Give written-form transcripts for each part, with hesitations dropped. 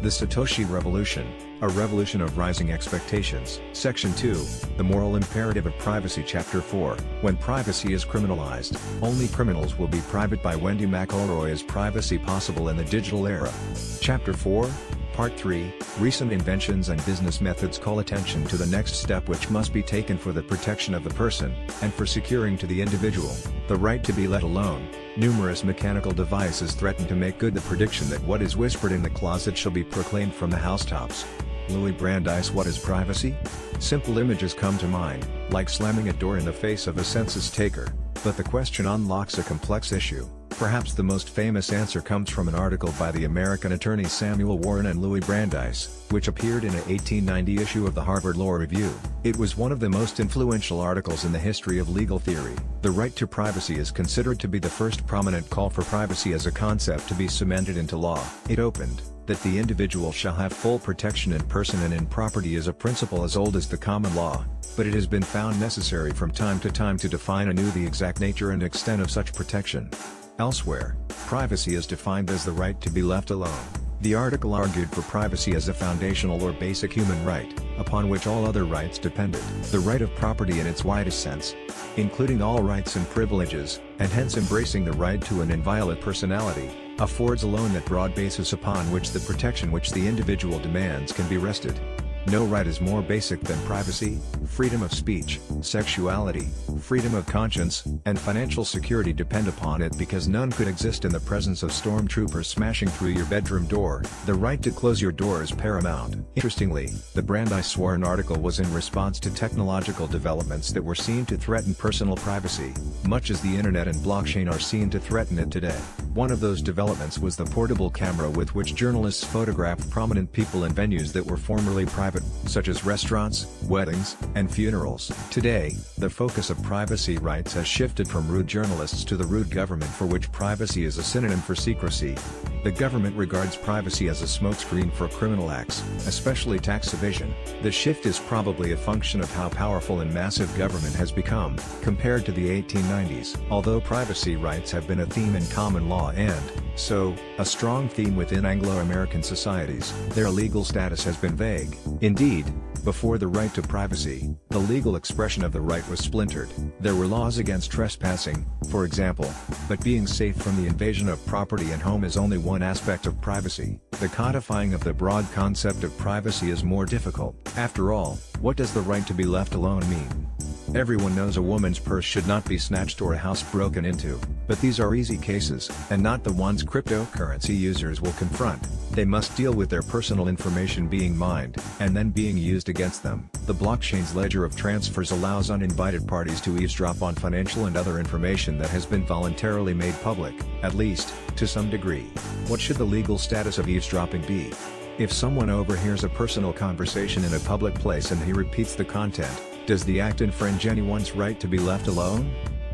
The Satoshi Revolution, a revolution of rising expectations. Section 2, The Moral Imperative of Privacy. Chapter 4, When Privacy is Criminalized, Only Criminals Will Be Private by Wendy McElroy. Is privacy possible in the digital era? Chapter 4, Part 3, Recent Inventions and Business Methods call attention to the next step which must be taken for the protection of the person, and for securing to the individual, the right to be let alone. Numerous mechanical devices threaten to make good the prediction that what is whispered in the closet shall be proclaimed from the housetops. Louis Brandeis. What is privacy? Simple images come to mind, like slamming a door in the face of a census taker, but the question unlocks a complex issue. Perhaps the most famous answer comes from an article by the American attorneys Samuel Warren and Louis Brandeis, which appeared in a 1890 issue of the Harvard Law Review. It was one of the most influential articles in the history of legal theory. The right to privacy is considered to be the first prominent call for privacy as a concept to be cemented into law. It opened that the individual shall have full protection in person and in property is a principle as old as the common law, but it has been found necessary from time to time to define anew the exact nature and extent of such protection. Elsewhere, privacy is defined as the right to be left alone. The article argued for privacy as a foundational or basic human right, upon which all other rights depended. The right of property in its widest sense, including all rights and privileges, and hence embracing the right to an inviolate personality, affords alone that broad basis upon which the protection which the individual demands can be rested. No right is more basic than privacy. Freedom of speech, sexuality, freedom of conscience, and financial security depend upon it because none could exist in the presence of stormtroopers smashing through your bedroom door. The right to close your door is paramount. Interestingly, the Brandeis Warren article was in response to technological developments that were seen to threaten personal privacy, much as the internet and blockchain are seen to threaten it today. One of those developments was the portable camera with which journalists photographed prominent people in venues that were formerly private, such as restaurants, weddings, and funerals. Today, the focus of privacy rights has shifted from rude journalists to the rude government, for which privacy is a synonym for secrecy. The government regards privacy as a smokescreen for criminal acts, especially tax evasion. The shift is probably a function of how powerful and massive government has become, compared to the 1890s. Although privacy rights have been a theme in common law and, so, a strong theme within Anglo-American societies, their legal status has been vague. Indeed, before the right to privacy, the legal expression of the right was splintered. There were laws against trespassing, for example, but being safe from the invasion of property and home is only one aspect of privacy. The codifying of the broad concept of privacy is more difficult. After all, what does the right to be left alone mean? Everyone knows a woman's purse should not be snatched or a house broken into, but these are easy cases, and not the ones cryptocurrency users will confront. They must deal with their personal information being mined, and then being used against them. The blockchain's ledger of transfers allows uninvited parties to eavesdrop on financial and other information that has been voluntarily made public, at least, to some degree. What should the legal status of eavesdropping be? If someone overhears a personal conversation in a public place and he repeats the content, does the act infringe anyone's right to be left alone?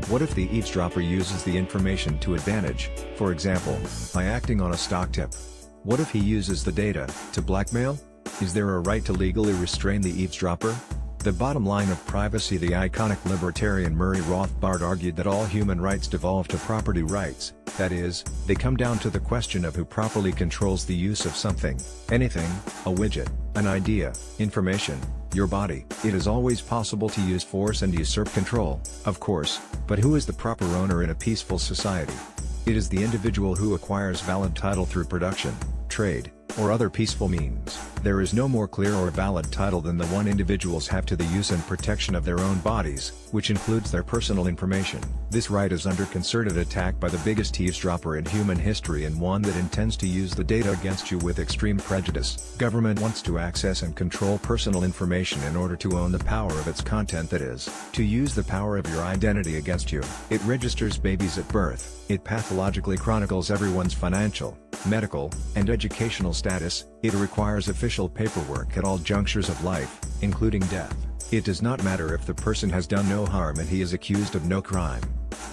What if the eavesdropper uses the information to advantage, for example, by acting on a stock tip? What if he uses the data to blackmail? Is there a right to legally restrain the eavesdropper? The bottom line of privacy. The iconic libertarian Murray Rothbard argued that all human rights devolve to property rights, that is, they come down to the question of who properly controls the use of something, anything, a widget, an idea, information, your body. It is always possible to use force and usurp control, of course, but who is the proper owner in a peaceful society? It is the individual who acquires valid title through production, trade, or other peaceful means. There is no more clear or valid title than the one individuals have to the use and protection of their own bodies, which includes their personal information. This right is under concerted attack by the biggest eavesdropper in human history, and one that intends to use the data against you with extreme prejudice. Government wants to access and control personal information in order to own the power of its content, that is, to use the power of your identity against you. It registers babies at birth. It pathologically chronicles everyone's financial, medical, and educational status. It requires official paperwork at all junctures of life, including death. It does not matter if the person has done no harm and he is accused of no crime.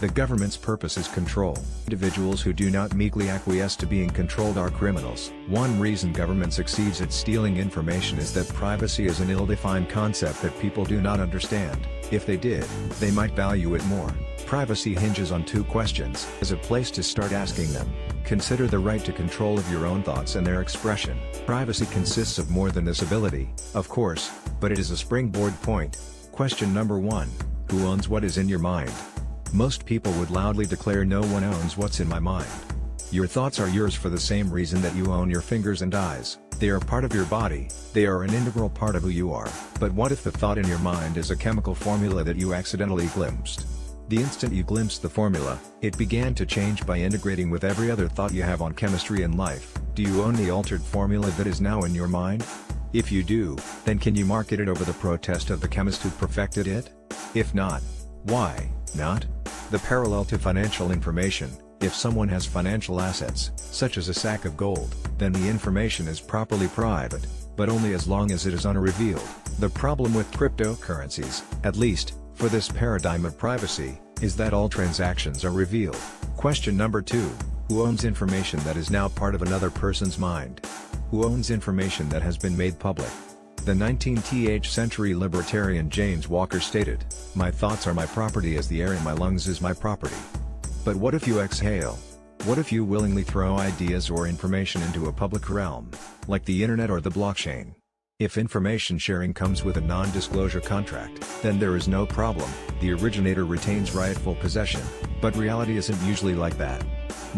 The government's purpose is control. Individuals who do not meekly acquiesce to being controlled are criminals. One reason government succeeds at stealing information is that privacy is an ill-defined concept that people do not understand. If they did, they might value it more. Privacy hinges on two questions. Is a place to start asking them. Consider the right to control of your own thoughts and their expression. Privacy consists of more than this ability, of course, but it is a springboard point. Question number 1. Who owns what is in your mind? Most people would loudly declare, no one owns what's in my mind. Your thoughts are yours for the same reason that you own your fingers and eyes. They are part of your body, they are an integral part of who you are. But what if the thought in your mind is a chemical formula that you accidentally glimpsed? The instant you glimpsed the formula, it began to change by integrating with every other thought you have on chemistry and life. Do you own the altered formula that is now in your mind? If you do, then can you market it over the protest of the chemist who perfected it? If not, why not? The parallel to financial information: if someone has financial assets, such as a sack of gold, then the information is properly private, but only as long as it is unrevealed. The problem with cryptocurrencies, at least, for this paradigm of privacy, is that all transactions are revealed. Question number 2. Who owns information that is now part of another person's mind? Who owns information that has been made public? The 19th century libertarian James Walker stated, "My thoughts are my property as the air in my lungs is my property." But what if you exhale? What if you willingly throw ideas or information into a public realm, like the internet or the blockchain? If information sharing comes with a non-disclosure contract, then there is no problem, the originator retains rightful possession. But reality isn't usually like that.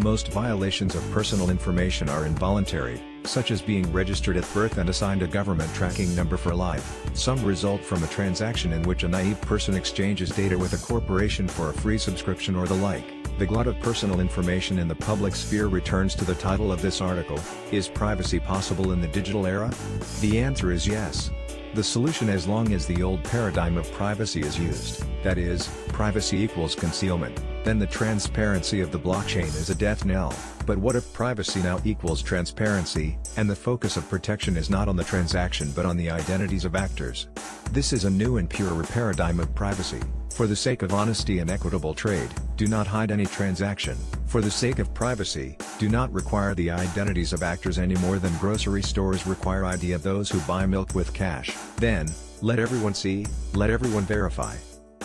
Most violations of personal information are involuntary, such as being registered at birth and assigned a government tracking number for life. Some result from a transaction in which a naive person exchanges data with a corporation for a free subscription or the like. The glut of personal information in the public sphere returns to the title of this article: Is privacy possible in the digital era? The answer is yes. The solution, as long as the old paradigm of privacy is used, that is, privacy equals concealment, then the transparency of the blockchain is a death knell. But what if privacy now equals transparency, and the focus of protection is not on the transaction but on the identities of actors? This is a new and purer paradigm of privacy. For the sake of honesty and equitable trade, do not hide any transaction. For the sake of privacy, do not require the identities of actors any more than grocery stores require ID of those who buy milk with cash. Then, let everyone see, let everyone verify.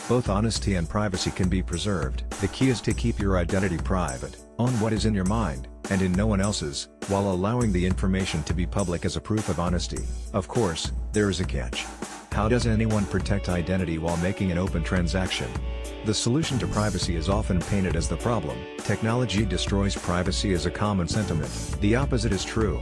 Both honesty and privacy can be preserved. The key is to keep your identity private, on what is in your mind, and in no one else's, while allowing the information to be public as a proof of honesty. Of course, there is a catch. How does anyone protect identity while making an open transaction? The solution to privacy is often painted as the problem. Technology destroys privacy is a common sentiment. The opposite is true.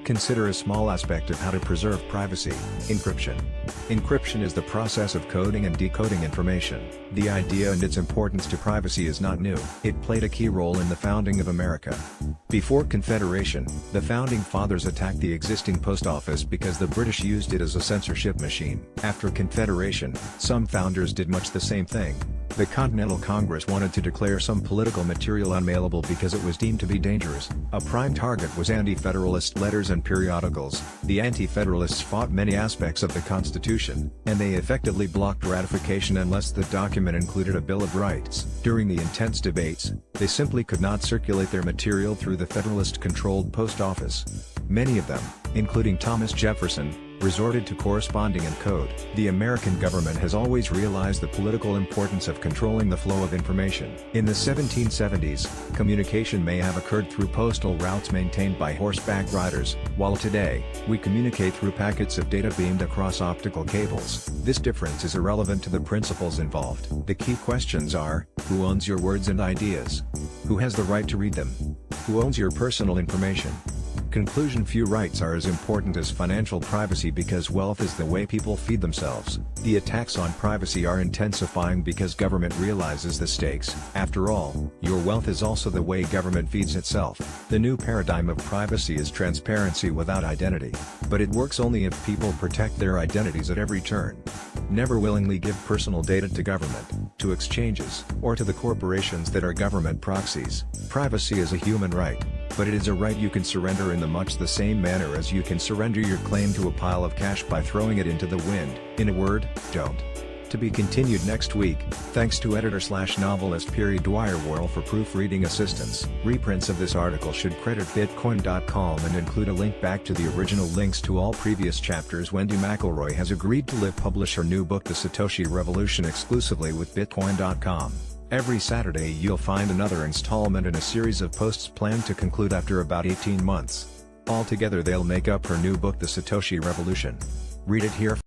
Consider a small aspect of how to preserve privacy: encryption. Encryption is the process of coding and decoding information. The idea and its importance to privacy is not new. It played a key role in the founding of America. Before Confederation, the founding fathers attacked the existing post office because the British used it as a censorship machine. After Confederation, some founders did much the same thing. The Continental Congress wanted to declare some political material unmailable because it was deemed to be dangerous. A prime target was anti-federalist letters and periodicals. The anti-federalists fought many aspects of the Constitution, and they effectively blocked ratification unless the document included a Bill of Rights. During the intense debates, they simply could not circulate their material through the Federalist-controlled post office. Many of them, including Thomas Jefferson, resorted to corresponding in code. The American government has always realized the political importance of controlling the flow of information. In the 1770s, communication may have occurred through postal routes maintained by horseback riders, while today, we communicate through packets of data beamed across optical cables. This difference is irrelevant to the principles involved. The key questions are: who owns your words and ideas? Who has the right to read them? Who owns your personal information? Conclusion: few rights are as important as financial privacy because wealth is the way people feed themselves. The attacks on privacy are intensifying because government realizes the stakes. After all, your wealth is also the way government feeds itself. The new paradigm of privacy is transparency without identity. But it works only if people protect their identities at every turn. Never willingly give personal data to government, to exchanges, or to the corporations that are government proxies. Privacy is a human right, but it is a right you can surrender in much the same manner as you can surrender your claim to a pile of cash by throwing it into the wind. In a word, don't. To be continued next week. Thanks to editor/novelist Perry Dwyer Worrell for proofreading assistance. Reprints of this article should credit Bitcoin.com and include a link back to the original links to all previous chapters. Wendy McElroy has agreed to publish her new book The Satoshi Revolution exclusively with Bitcoin.com. Every Saturday you'll find another installment in a series of posts planned to conclude after about 18 months. Altogether they'll make up her new book The Satoshi Revolution. Read it here